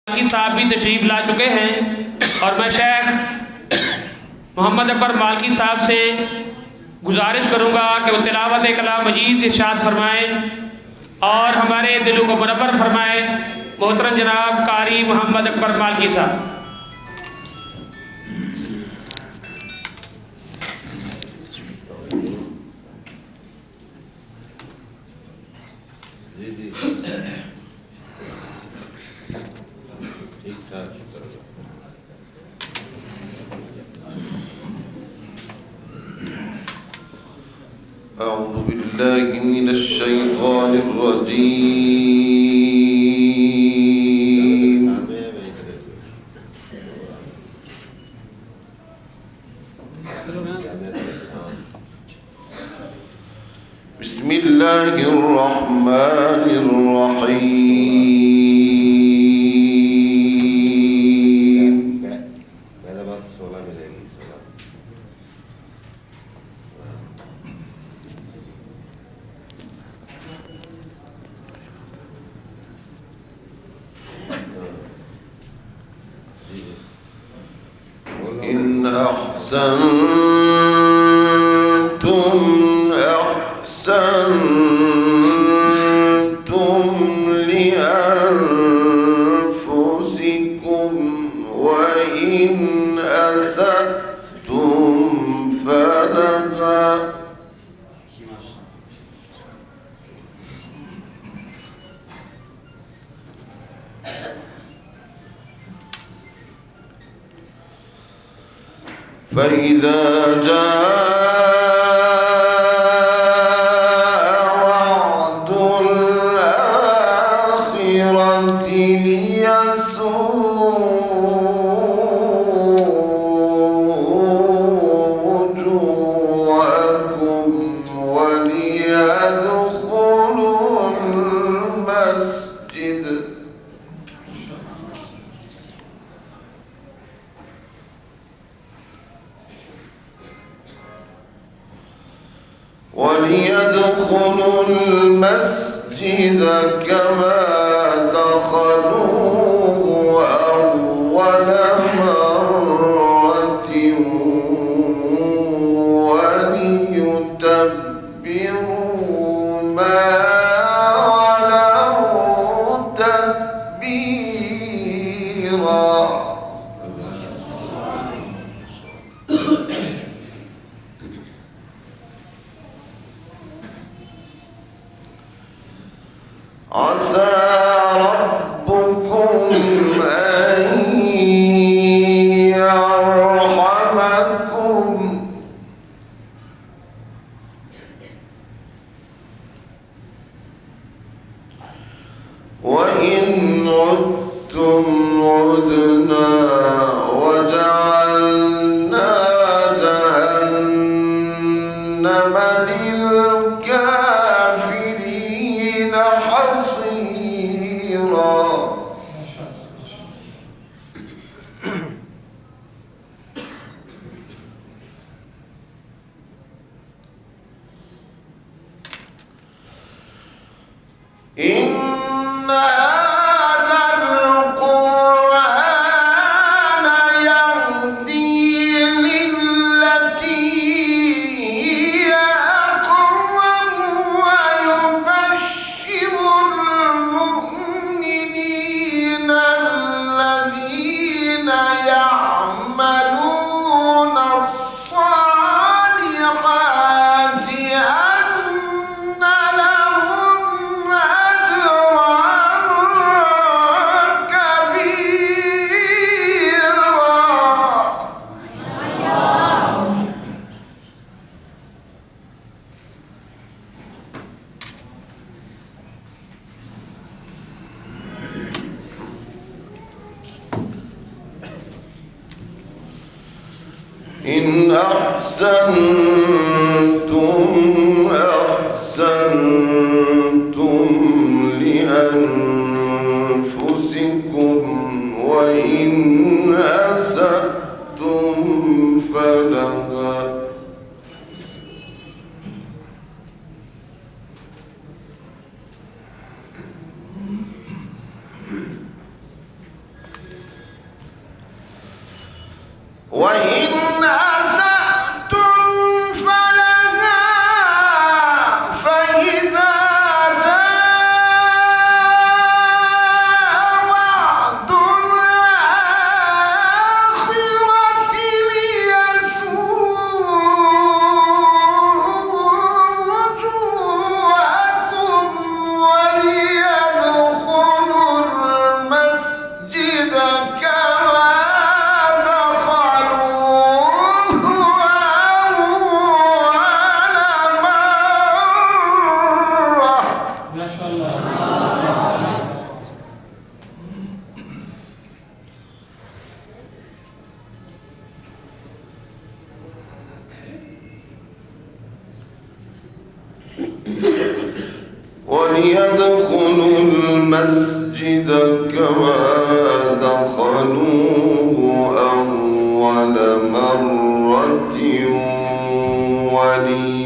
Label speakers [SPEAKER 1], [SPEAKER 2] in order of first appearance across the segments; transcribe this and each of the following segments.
[SPEAKER 1] की साहब भी तशरीफ़ ला चुके हैं और मैं शेख मोहम्मद अकबर मालकी साहब से गुजारिश करूँगा कि वो तिलावत कलाम मजीद इरशाद फरमाएँ और हमारे दिलों को मुनव्वर फरमाएँ। मोहतरम जनाब कारी मोहम्मद अकबर मालकी साहब।
[SPEAKER 2] أعوذ بالله من الشيطان الرجيم بسم الله الرحمن الرحيم إن أحسنتم أحسنتم لأنفسكم وإن أسأتم فلها فإذا جاء وعد الآخرة ليسوءوا وجوهكم وليدخلوا المسجد كما دخلوه أول مرة وليتبروا ما علوا تتبيرا. عسى ربكم أن يرحمكم وإن عدتم عدنا وجعلنا جهنم للكافرين حصيرا. إن هذا القرآن يهدي للتي هي أقوم ويبشر المؤمنين الذين يعملون الصالحات أن لهم أجرا كبيرا. إن أحسنتم أحسنتم لأنفسكم وإن أسأتم فلها وإن أسأتم فلها فإذا جاء وعد الآخرة ليسوءوا وجوهكم وليدخلوا المسجد كما دخلوه أول مرة.
[SPEAKER 1] ما شاء الله.
[SPEAKER 2] وليدخلوا المسجد كما دخلوه أول مرة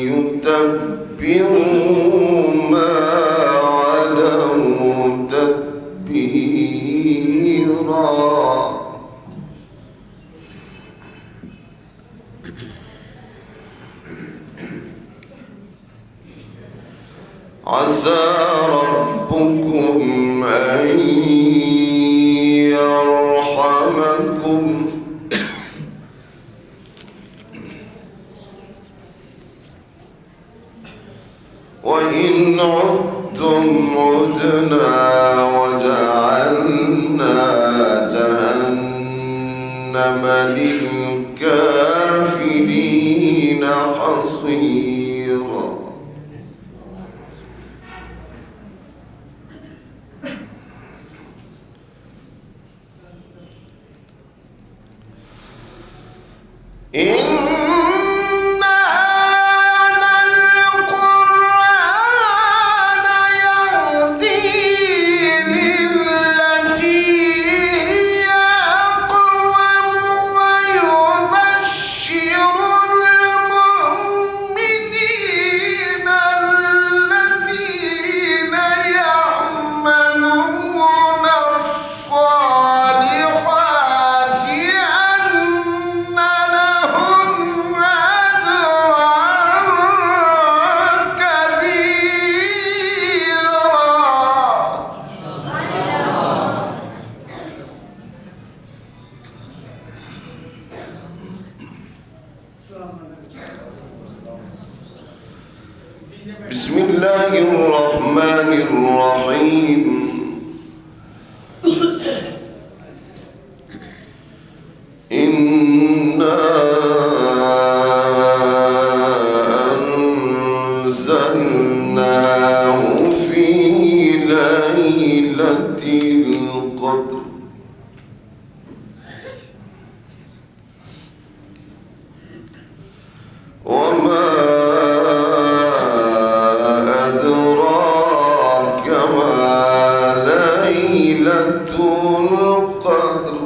[SPEAKER 2] وليتبروا ما علوا تتبيرا. عسى ربكم أن يرحمكم وإن عدتم عدنا وجعلنا جهنم للكافرين حصيرا. إن هذا القرآن يهدي للتي هي أقوم ويبشر المؤمنين الذين يعملون الصالحات أن لهم أجرا كبيرا. بسم الله الرحمن الرحيم. إنا أنزلناه في ليلة القدر وما أدراك ما ليلة القدر.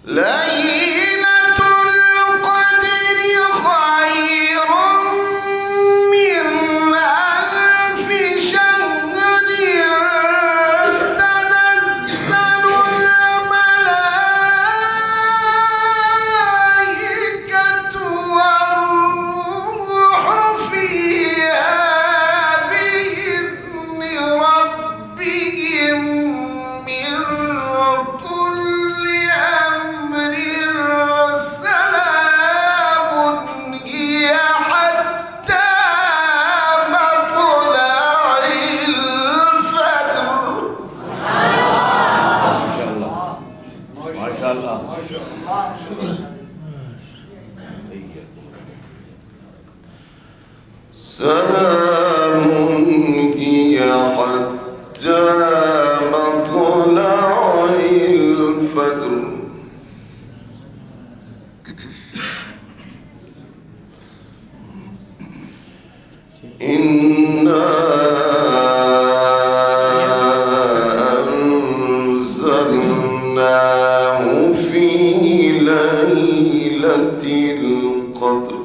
[SPEAKER 2] ليلة القدر خير من ألف شهر. تنزل الملائكة والروح فيها بإذن ربهم من كل أمر. سلام هي حتى مطلع الفجر.
[SPEAKER 3] ما شاء الله.
[SPEAKER 2] سلام هي حتى مطلع الفجر. إنا أنزلناه في ليلة القدر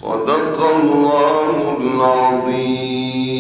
[SPEAKER 2] صدق الله العظيم